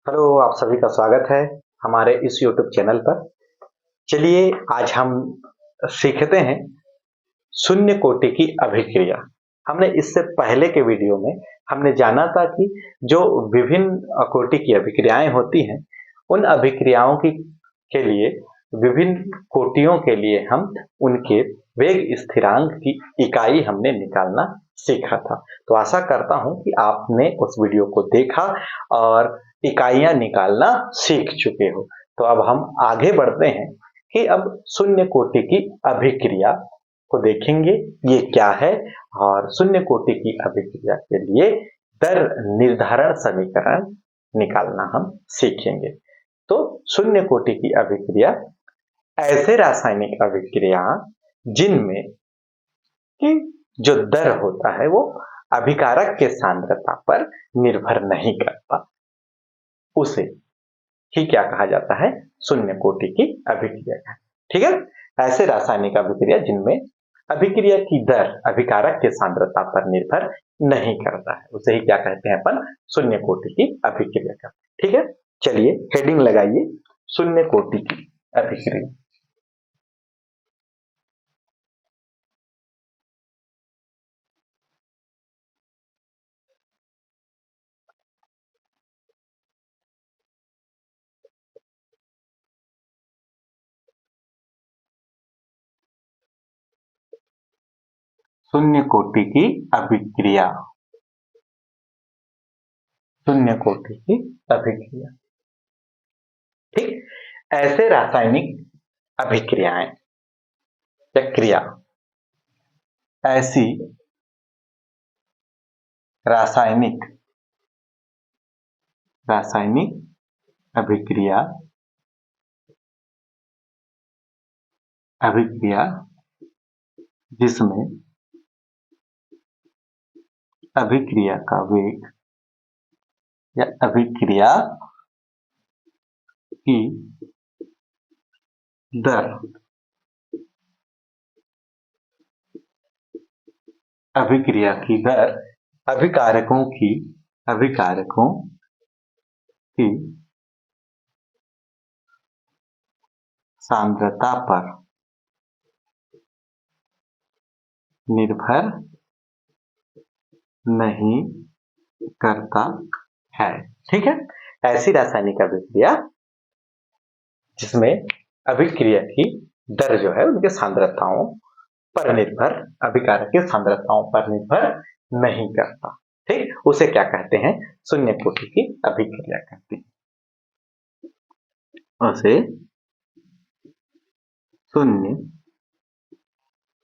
Hello, आप सभी का स्वागत है हमारे इस यूट्यूब चैनल पर। चलिए आज हम सीखते हैं शून्य कोटि की अभिक्रिया। हमने इससे पहले के वीडियो में हमने जाना था कि जो विभिन्न कोटि की अभिक्रियाएं होती हैं, उन अभिक्रियाओं की के लिए विभिन्न कोटियों के लिए हम उनके वेग स्थिरांक की इकाई हमने निकालना सीखा था। तो आशा करता हूं कि आपने उस वीडियो को देखा और इकाइयां निकालना सीख चुके हो। तो अब हम आगे बढ़ते हैं कि अब शून्य कोटि की अभिक्रिया को देखेंगे ये क्या है, और शून्य कोटि की अभिक्रिया के लिए दर निर्धारण समीकरण निकालना हम सीखेंगे। तो शून्य कोटि की अभिक्रिया ऐसे रासायनिक अभिक्रिया जिनमें कि जो दर होता है वो अभिकारक के सांद्रता पर निर्भर नहीं करता, उसे ही क्या कहा जाता है, शून्य कोटि की अभिक्रिया। ठीक है, ऐसे रासायनिक अभिक्रिया जिनमें अभिक्रिया की दर अभिकारक के सांद्रता पर निर्भर नहीं करता है, उसे ही क्या कहते हैं अपन, शून्य कोटि की अभिक्रिया का। ठीक है, चलिए हेडिंग लगाइए, शून्य कोटि की अभिक्रिया। शून्य कोटि की अभिक्रिया, शून्य कोटि की अभिक्रिया। ठीक, ऐसे रासायनिक अभिक्रियाएं या क्रिया, ऐसी रासायनिक रासायनिक अभिक्रिया अभिक्रिया जिसमें अभिक्रिया का वेग या अभिक्रिया की दर अभिक्रिया की दर अभिकारकों की सांद्रता पर निर्भर नहीं करता है। ठीक है, ऐसी रासायनिक अभिक्रिया जिसमें अभिक्रिया की दर जो है उनके सांद्रताओं पर निर्भर, अभिकारक की सांद्रताओं पर निर्भर नहीं करता। ठीक, उसे क्या कहते हैं, शून्य कोटि की अभिक्रिया कहते हैं। उसे शून्य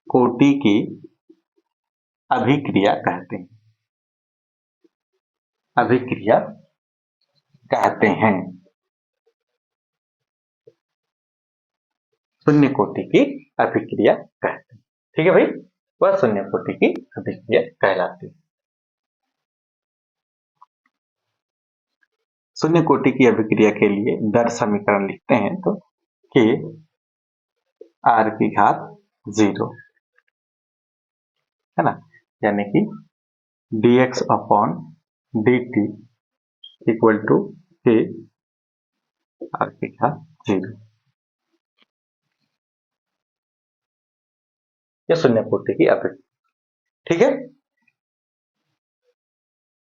कोटि की अभिक्रिया कहते हैं, अभिक्रिया कहते हैं, शून्य कोटि की अभिक्रिया कहते हैं। ठीक है भाई, वह शून्य कोटि की अभिक्रिया कहलाती है। शून्य कोटि की अभिक्रिया के लिए दर समीकरण लिखते हैं तो k r की घात 0 है ना, यानी कि dx upon dt equal to k r की घात 0। यह शून्य कोटि की अभिक्रिया। ठीक है,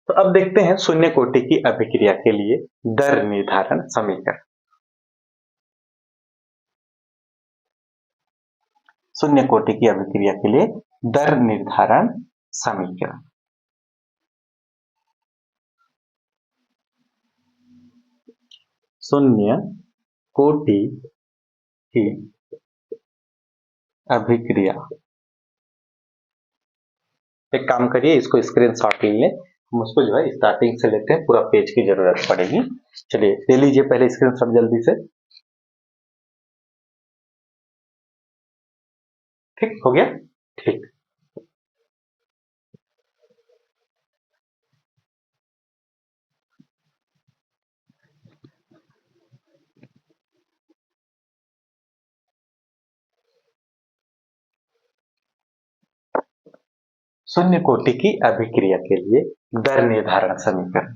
तो अब देखते हैं शून्य कोटि की अभिक्रिया के लिए दर निर्धारण समीकरण। शून्य कोटि की अभिक्रिया के लिए दर निर्धारण समीकरण। शून्य कोटि की अभिक्रिया, एक काम करिए, इसको स्क्रीनशॉट ले लें, हम उसको जो है स्टार्टिंग से लेते हैं, पूरा पेज की जरूरत पड़ेगी। चलिए ले लीजिए पहले स्क्रीनशॉट जल्दी से। ठीक हो गया, ठीक। शून्य कोटि की अभिक्रिया के लिए दर निर्धारण समीकरण।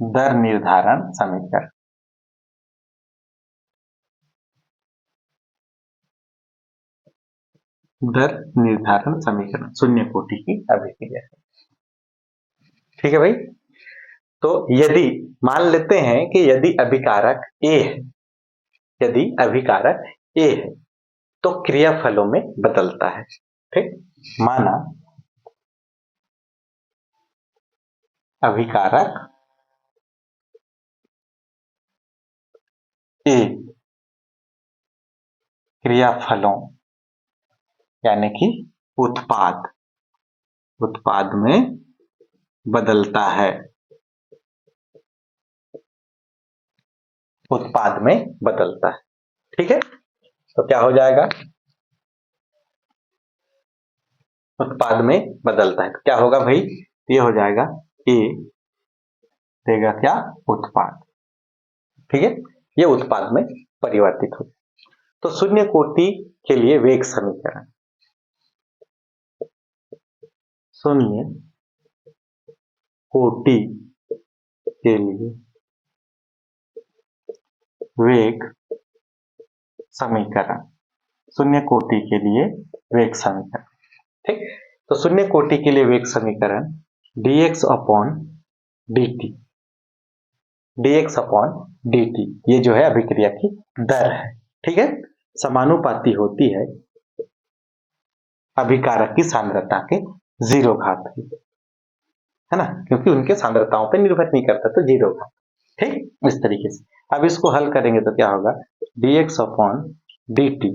दर निर्धारण समीकरण। दर निर्धारण समीकरण शून्य कोटि की अभिक्रिया। ठीक है भाई। तो यदि मान लेते हैं कि यदि अभिकारक A है, यदि अभिकारक A है तो क्रियाफलों में बदलता है। ठीक, माना अभिकारक A क्रियाफलों यानी कि उत्पाद में बदलता है, उत्पाद में बदलता है। ठीक है, तो क्या हो जाएगा, उत्पाद में बदलता है तो क्या होगा भाई, ये हो जाएगा A देगा क्या, उत्पाद। ठीक है, ये उत्पाद में परिवर्तित हो। तो शून्य कोटि के लिए वेग समीकरण, शून्य कोटि के लिए वेग समीकरण, शून्य कोटि के लिए वेग समीकरण। ठीक, तो शून्य कोटि के लिए वेग समीकरण dx upon dt, dx upon dt ये जो है अभिक्रिया की दर है। ठीक है, समानुपाती होती है अभिकारक की सांद्रता के 0 घात की, है ना, क्योंकि उनके सांद्रताओं पर निर्भर नहीं करता तो 0 घात। ठीक, इस तरीके से अब इसको हल करेंगे तो क्या होगा, dx अपॉन dt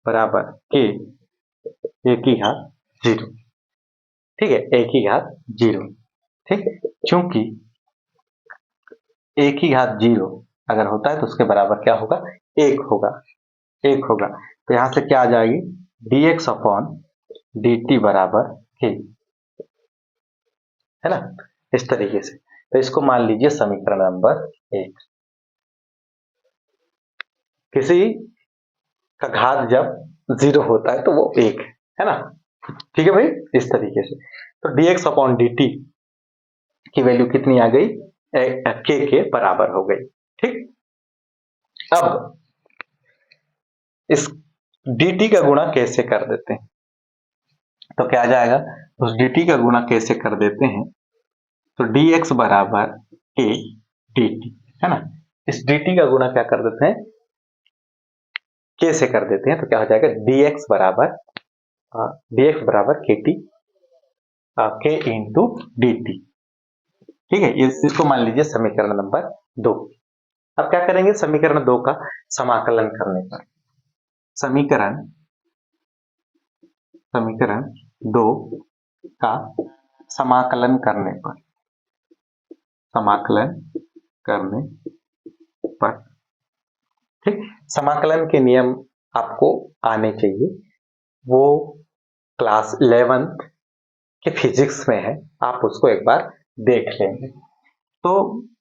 बराबर k a की घात 0। ठीक है, a की घात 0। ठीक, क्योंकि a की घात 0 अगर होता है तो उसके बराबर क्या होगा, 1 होगा, 1 होगा। तो यहां से क्या आ जाएगी, dx अपॉन dt बराबर k, है ना, इस तरीके से। तो इसको मान लीजिए समीकरण नंबर 1। किसी का घात जब 0 होता है तो वो 1 है ना। ठीक है भाई, इस तरीके से। तो dx अपॉन dt की वैल्यू कितनी आ गई, k के बराबर हो गई। ठीक, अब इस dt का गुणा कैसे कर देते हैं, तो क्या आ जाएगा, उस dt का गुणा कैसे कर देते हैं, तो dx बराबर k dt, है ना। इस dt का गुणा क्या कर देते हैं, k से कर देते हैं, तो क्या हो जाएगा, dx बराबर kt k इंटू dt। ठीक है, इसको मान लीजिए समीकरण नंबर 2। अब क्या करेंगे, समीकरण 2 का समाकलन करने पर, समीकरण 2 का समाकलन करने पर, ठीक, समाकलन के नियम आपको आने चाहिए, वो क्लास 11th के फिजिक्स में है, आप उसको एक बार देख लेंगे। तो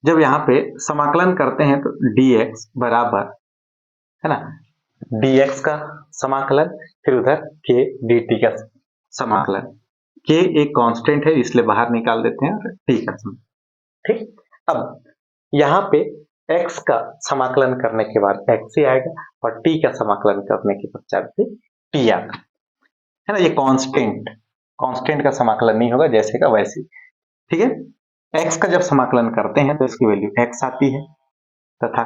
जब यहाँ पे समाकलन करते हैं तो dx बराबर, है ना, dx का समाकलन, फिर उधर k dt का समाकलन। k एक कांस्टेंट है इसलिए बाहर निकाल देते हैं और t का समाकलन। ठीक, अब यहाँ पे x का समाकलन करने के बाद x ही आएगा और t का समाकलन करने के पश्चात भी t आएगा, है ना। ये कांस्टेंट का समाकलन नहीं होगा, जैसे का वैसे। ठीक है, x का जब समाकलन करते हैं तो इसकी वैल्यू x आती है, तथा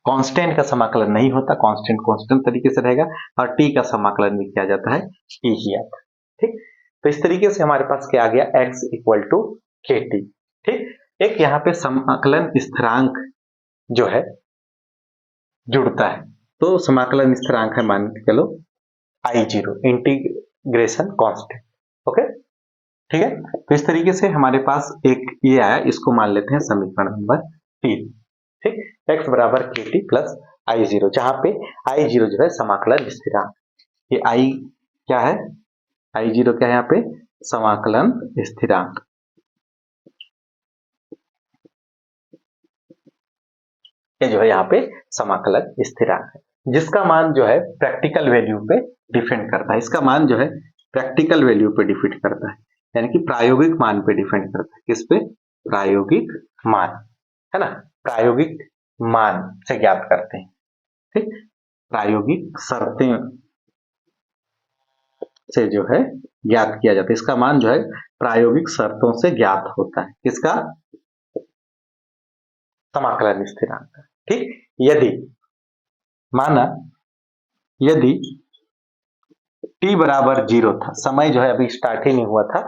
कांस्टेंट का समाकलन नहीं होता, कांस्टेंट तरीके से रहेगा, और t का समाकलन भी किया जाता है, t ही आता है। ठीक, तो इस तरीके से हमारे पास क्या आ गया, x इक्वल टू kt। ठीक, एक यहाँ पे समाकलन स्थिरांक जो है जुड़ता है, तो समाकलन स्थिरांक है, मान के चलो I0, इंटीग्रेशन कांस्टेंट। ओके, ठीक है, तो इस तरीके से हमारे पास एक ये आया, इसको मान लेते हैं समीकरण नंबर 3। ठीक, x बराबर kt प्लस I0, जहां पे I0 जो है समाकलन स्थिरांक, ये I क्या है, I0 क्या है यहाँ पे, समाकलन स्थिरांक। ये जो है यहाँ पे समाकलन स्थिरांक है, जिसका मान जो है प्रैक्टिकल वैल्यू पे डिपेंड करता है। इसका मान जो है प्रैक्टिकल वैल्यू पे डिपेंड करता है, यानी कि प्रायोगिक मान पे डिपेंड करता है। किस पे, प्रायोगिक मान, है ना, प्रायोगिक मान से ज्ञात करते हैं। ठीक, प्रायोगिक शर्तें से जो है ज्ञात किया जाता है। इसका मान जो है प्रायोगिक शर्तों से ज्ञात होता है। किसका? समाकलन स्थिरांक। ठीक, यदि माना यदि t बराबर 0 था, समय जो है अभी स्टार्ट ही नहीं हुआ था,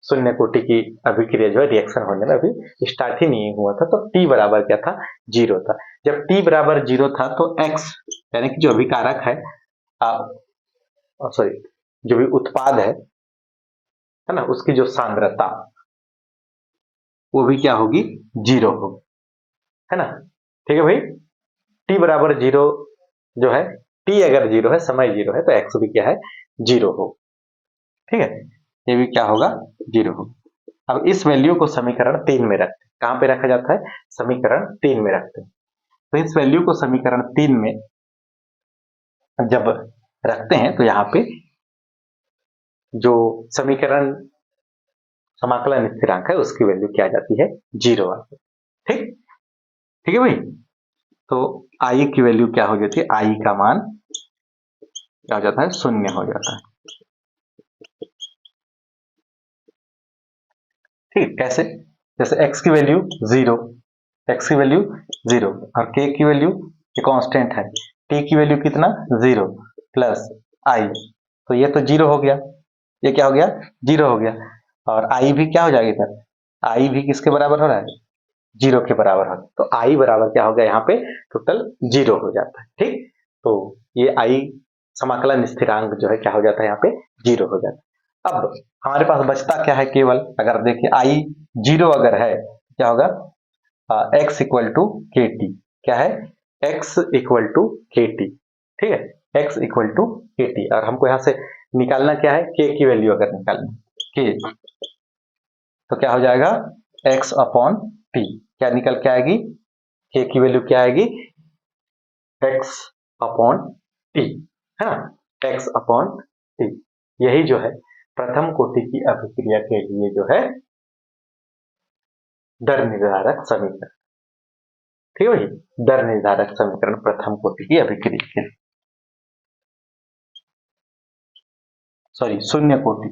शून्य कोटि की अभिक्रिया जो है रिएक्शन होने में अभी स्टार्ट ही नहीं हुआ था, तो t बराबर क्या था? 0 था। जब t बराबर 0 था तो x यानी कि जो अभिकारक है, सॉरी, जो भी उत्पाद है ना, उसकी जो सांद्रता वो भी क्या होगी? 0 होगी, है ना। ठीक है भाई, t बराबर 0 जो है, t अगर 0 है, समय 0 है, तो x भी क्या है? 0 हो। ठीक है, ये भी क्या होगा? 0 हो। अब इस वैल्यू को समीकरण 3 में रखते हैं। कहां पे रखा जाता है? समीकरण 3 में रखते हैं। तो इस वैल्यू को समीकरण 3 में जब रखते हैं तो यहाँ पे जो समीकरण समाकलन स्थिरांक है उसकी वैल्यू क्या आ जाती है? 0 आती है। ठीक, ठीक है भाई। तो आई की वैल्यू क्या हो जाती है? आई का मान क्या हो जाता है? 0 हो जाता है। ठीक, कैसे? जैसे x की वैल्यू 0, x की वैल्यू 0 और k की वैल्यू ये कांस्टेंट है, t की वैल्यू कितना? 0 प्लस i, तो ये तो 0 हो गया, ये क्या हो गया? 0 हो गया। और i भी क्या हो जाएगी सर? i भी किसके बराबर हो रहा है? 0 के बराबर हो, तो i बराबर क्या हो गया यहाँ पे? टोटल 0 हो जाता है। ठीक, तो ये i समाकलन स्थिरांक जो है क्या हो जाता है? यहाँ पे 0 हो जाता है। अब हमारे पास बचता क्या है? केवल अगर देखिए i 0 अगर है क्या होगा? x इक्वल टू के टी, क्या है? x इक्वल टू के टी। ठीक है, x इक्वल टू के टी, और हमको यहाँ से निकालना क्या है? k की वैल्यू अगर निकालना k, तो क्या हो जाएगा? x अपॉन टी, क्या निकल के आएगी? k की वैल्यू क्या आएगी? x अपॉन टी, है ना, x अपॉन टी। यही जो है प्रथम कोटि की अभिक्रिया के लिए जो है दर निर्धारक समीकरण। ठीक है भाई, दर निर्धारक समीकरण प्रथम कोटि की अभिक्रिया के, सॉरी शून्य कोटि,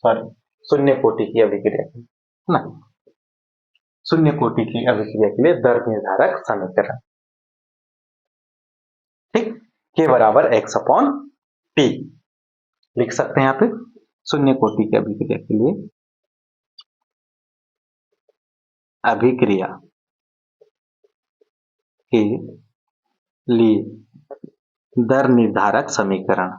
सॉरी शून्य कोटि की अभिक्रिया के, है ना, शून्य कोटि की अभिक्रिया के लिए दर निर्धारक समीकरण। ठीक, के बराबर एक्स अपॉन टी लिख सकते हैं यहाँ पे शून्य कोटि की अभिक्रिया के लिए अभिक्रिया के लिए दर निर्धारक समीकरण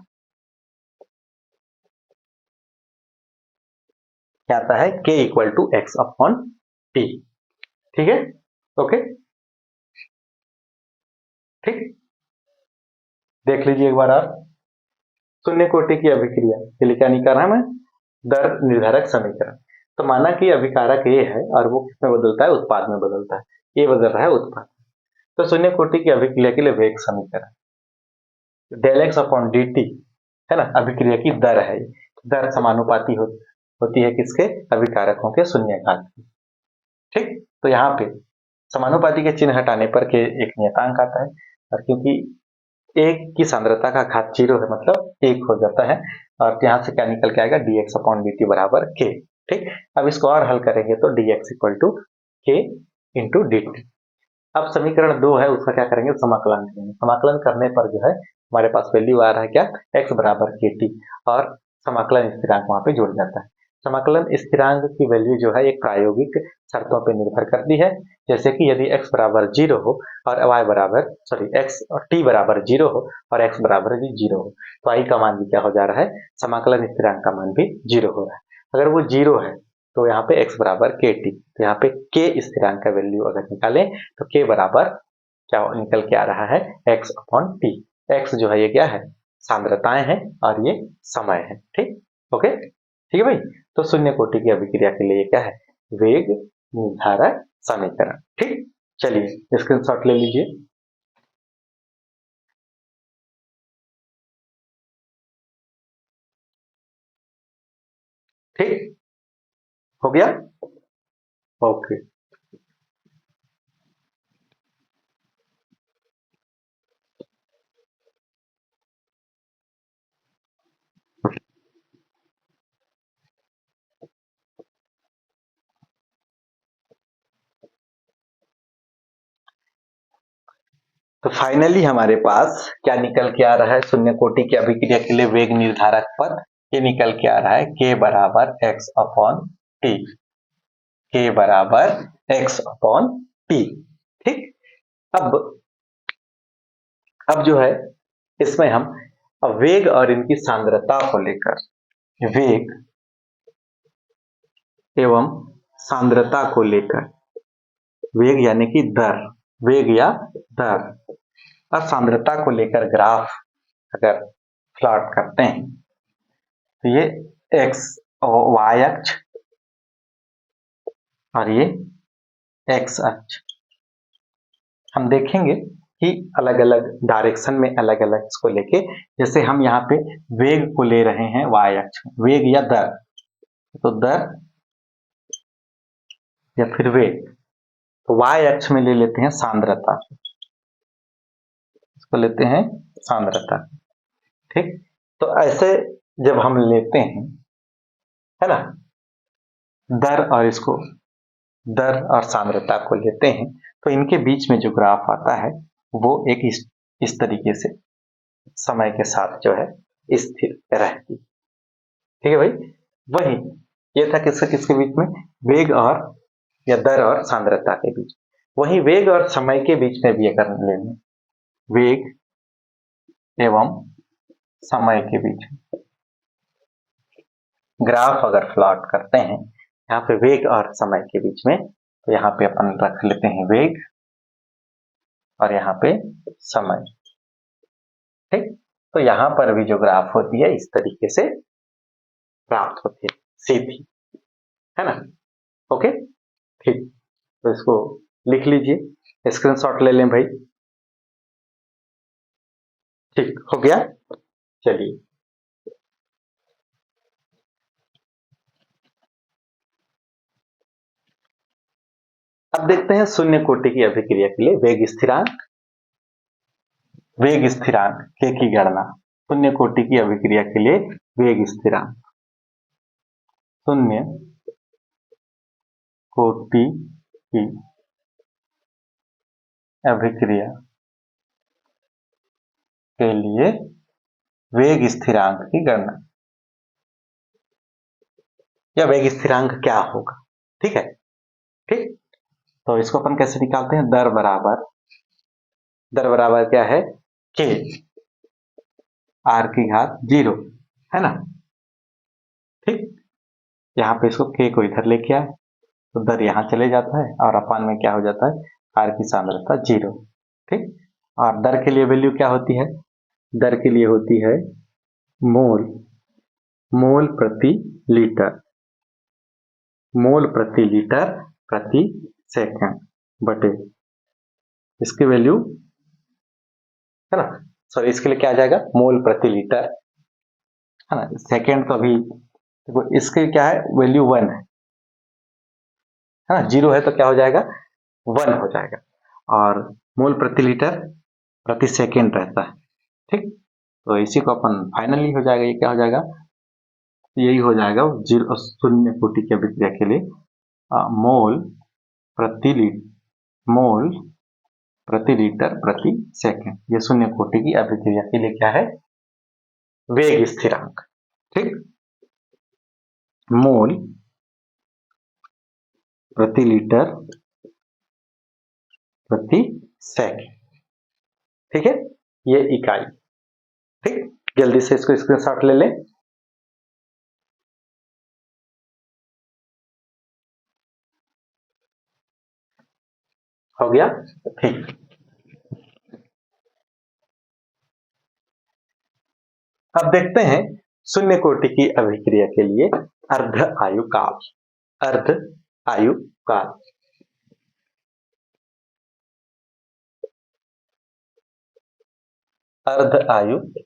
क्या आता है? k equal to X upon T. ठीक है, ओके, ठीक, देख लीजिए एक बार आप शून्य कोटि की अभिक्रिया के लिए क्या निकालना है हमें? दर निर्धारक समीकरण। तो माना कि अभिकारक ए है और वो किसमें बदलता है? उत्पाद में बदलता है, ए बदल रहा है उत्पाद। तो शून्य कोटि की अभिक्रिया के लिए वेग समीकरण del X upon D T, है ना, अभिक्रिया की दर है। दर समानुपाती होती है किसके? अभिकारकों के शून्यघात की। ठीक, तो यहाँ पे समानुपाती के चिन्ह हटाने पर के एक नियतांक आता है, और क्योंकि एक की सांद्रता का घात 0 है मतलब 1 हो जाता है, और यहाँ से क्या निकल के आएगा? dx अपॉन dt बराबर k। ठीक, अब इसको और हल करेंगे तो dx equal to k into dt। अब समीकरण 2 है उसका क्या करेंगे? समाकलन करेंगे। समाकलन करने पर जो है हमारे पास वैल्यू आ रहा है क्या? x बराबर kt, और समाकलन स्थिरांक वहां पे जुड़ जाता है। समाकलन स्थिरांक की वैल्यू जो है एक प्रायोगिक शर्तों पर निर्भर करती है, जैसे कि यदि x बराबर 0 हो और y बराबर सॉरी x और t बराबर 0 हो और x बराबर भी 0 हो, तो i का मान भी क्या हो जा रहा है? समाकलन स्थिरांक का मान भी 0 हो रहा है। अगर वो 0 है तो यहाँ पे x बराबर के टी, तो यहाँ पे k स्थिरांक का वैल्यू अगर निकालें तो k बराबर क्या निकल के आ रहा है? x upon T. x जो है ये क्या है? सांद्रताएं हैं और ये समय है। ठीक, ओके, ठीक है भाई। तो शून्य कोटि की अभिक्रिया के लिए क्या है? वेग निर्धारक समीकरण। ठीक, चलिए स्क्रीनशॉट ले लीजिए। ठीक, हो गया। ओके। तो फाइनली हमारे पास क्या निकल के आ रहा है शून्य कोटि की अभिक्रिया के लिए वेग निर्धारक पद ये निकल के आ रहा है k बराबर x अपॉन टी। k बराबर x अपॉन टी। ठीक। अब जो है इसमें हम वेग और इनकी सांद्रता को लेकर वेग एवं सांद्रता को लेकर वेग यानी कि दर वेग या दर और सांद्रता को लेकर ग्राफ अगर प्लॉट करते हैं तो ये x और y अक्ष और ये x अक्ष हम देखेंगे कि अलग अलग डायरेक्शन में अलग अलग इसको लेके जैसे हम यहाँ पे वेग को ले रहे हैं y अक्ष वेग या दर तो दर या फिर वेग तो y अक्ष में ले लेते हैं सांद्रता इसको लेते हैं सांद्रता। ठीक। तो ऐसे जब हम लेते हैं है ना दर और सांद्रता को लेते हैं तो इनके बीच में जो ग्राफ आता है वो एक इस तरीके से समय के साथ जो है स्थिर रहती। ठीक है भाई। वही ये था किसके बीच में वेग और या दर और सांद्रता के बीच। वही वेग और समय के बीच में भी अगर लेंगे वेग एवं समय के बीच ग्राफ अगर प्लॉट करते हैं यहाँ पे वेग और समय के बीच में तो यहाँ पे अपन रख लेते हैं वेग और यहाँ पे समय। ठीक। तो यहाँ पर भी जो ग्राफ होती है इस तरीके से प्राप्त होती है सीधी है ना। ओके। ठीक। तो इसको लिख लीजिए स्क्रीनशॉट ले लें भाई। ठीक हो गया। चलिए अब देखते हैं शून्य कोटि की अभिक्रिया के लिए वेग स्थिरांक के की गणना। शून्य कोटि की अभिक्रिया के लिए वेग स्थिरांक शून्य कोटि की अभिक्रिया के लिए वेग स्थिरांक की गणना या वेग स्थिरांक क्या होगा। ठीक है। ठीक। तो इसको अपन कैसे निकालते हैं दर बराबर क्या है k r की घात 0 है ना। ठीक। यहाँ पे इसको k को इधर लेके आए तो दर यहाँ चले जाता है और अपान में क्या हो जाता है r की सांद्रता 0। ठीक। और दर के लिए वैल्यू क्या होती है दर के लिए होती है मोल प्रति लीटर प्रति सेकंड बटे इसकी वैल्यू है ना सॉरी इसके लिए क्या आ जाएगा मोल प्रति लीटर है ना। सेकंड तो अभी देखो इसके क्या है वैल्यू 1 है ना 0 है तो क्या हो जाएगा 1 हो जाएगा और मोल प्रति लीटर प्रति सेकंड रहता है। ठीक। तो इसी को अपन फाइनली हो जाएगा ये क्या हो जाएगा यही हो जाएगा शून्य कोटि की अभिक्रिया के लिए मोल प्रति लीटर प्रति सेकंड ये शून्य कोटि की अभिक्रिया के लिए क्या है वेग स्थिरांक। ठीक। मोल प्रति लीटर प्रति सेकंड। ठीक है ये इकाई। ठीक। जल्दी से इसको स्क्रीनशॉट ले लें। हो गया। ठीक। अब देखते हैं शून्य कोटि की अभिक्रिया के लिए अर्ध आयु काल अर्ध आयु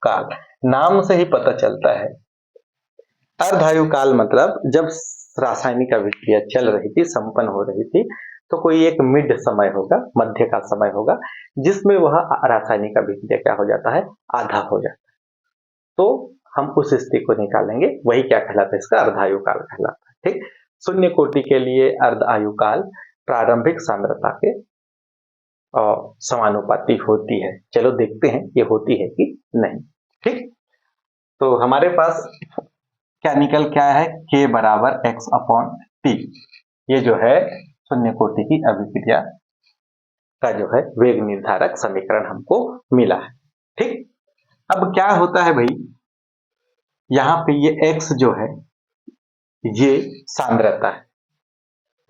काल नाम से ही पता चलता है अर्ध आयु काल मतलब जब रासायनिक अभिक्रिया चल रही थी, संपन्न हो रही थी, तो कोई एक मिड समय होगा, मध्य का समय होगा, जिसमें वह रासायनिक अभिक्रिया क्या हो जाता है, आधा हो जाता है। तो हम उस स्थिति को निकालेंगे, वही क्या कहलाता है, इसका अर्धायुकाल कहलाता है। ठीक, शून्य कोटि के लिए अर्धायुकाल प्रारंभिक सांद्रता के समानुपाती होती है। चलो देखते हैं ये होती है कि नहीं। ठीक, तो हमारे पास क्या निकल क्या है, k बराबर x/t। ये जो है शून्य कोटि की अभिक्रिया का जो है वेग निर्धारक समीकरण हमको मिला है। ठीक, अब क्या होता है भाई, यहाँ पे ये x जो है ये सांद्रता है।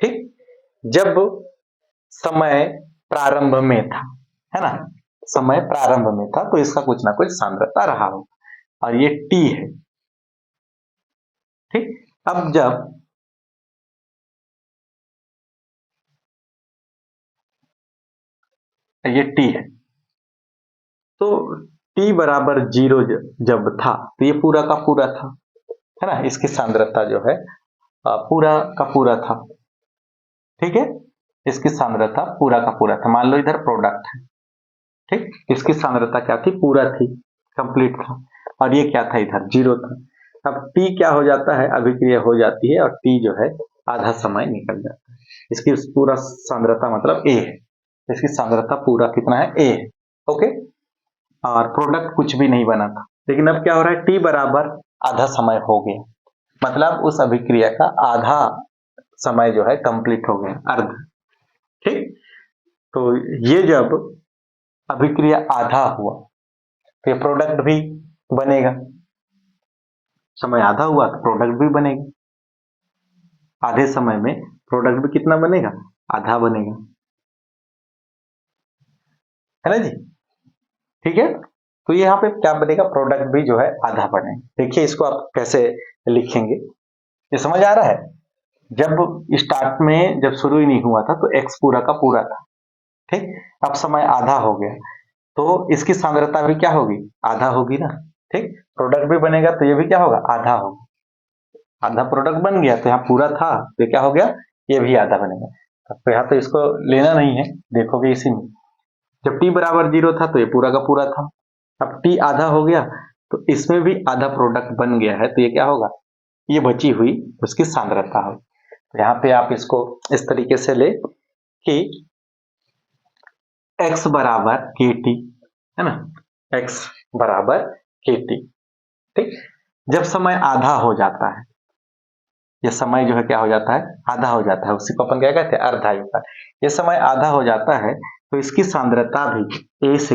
ठीक, जब समय प्रारंभ में था, है ना, समय प्रारंभ में था तो इसका कुछ ना कुछ सांद्रता रहा हो, और ये t है। ठीक, अब जब ये t है तो t बराबर 0 जब था तो ये पूरा का पूरा था, है ना, इसकी सांद्रता जो है पूरा का पूरा था। ठीक है, इसकी सांद्रता पूरा का पूरा था। मान लो इधर प्रोडक्ट है, ठीक, इसकी सांद्रता क्या थी, पूरा थी, कंप्लीट था, और ये क्या था, इधर 0 था। अब t क्या हो जाता है, अभिक्रिया हो जाती है, और t जो है आधा समय निकल जाता है। इसकी पूरा सांद्रता मतलब a है, इसकी सांद्रता पूरा कितना है, a है। ओके, और प्रोडक्ट कुछ भी नहीं बना था, लेकिन अब क्या हो रहा है, t बराबर आधा समय हो गया, मतलब उस अभिक्रिया का आधा समय जो है कंप्लीट हो गया, अर्ध। ठीक, तो ये जब अभिक्रिया आधा हुआ तो ये प्रोडक्ट भी बनेगा, समय आधा हुआ तो प्रोडक्ट भी बनेगा, आधे समय में प्रोडक्ट भी कितना बनेगा, आधा बनेगा, है ना जी। ठीक है, तो यहाँ पे क्या बनेगा, प्रोडक्ट भी जो है आधा बनेगा। देखिए इसको आप कैसे लिखेंगे, ये समझ आ रहा है। जब स्टार्ट में जब शुरू ही नहीं हुआ था तो x पूरा का पूरा था, ठीक, अब समय आधा हो गया तो इसकी सांद्रता भी क्या होगी, आधा होगी ना। ठीक, प्रोडक्ट भी बनेगा तो ये भी क्या होगा, आधा होगा, आधा प्रोडक्ट बन गया तो यहाँ पूरा था तो ये क्या हो गया, ये भी आधा बनेगा। तो यहाँ तो इसको लेना नहीं है, देखोगे इसी में, जब t बराबर 0 था तो ये पूरा का पूरा था, अब t आधा हो गया तो इसमें भी आधा प्रोडक्ट बन गया है, तो ये क्या होगा, ये बची हुई उसकी सांद्रता होगी। तो यहाँ पे आप इसको इस तरीके से ले कि x बराबर kt, है ना, x बराबर kt। ठीक, जब समय आधा हो जाता है, ये समय जो है क्या हो जाता है, आधा हो जाता है, उसी को अपन क्या कहते हैं, अर्धायुकाल। ये समय आधा हो जाता है तो इसकी सांद्रता भी a से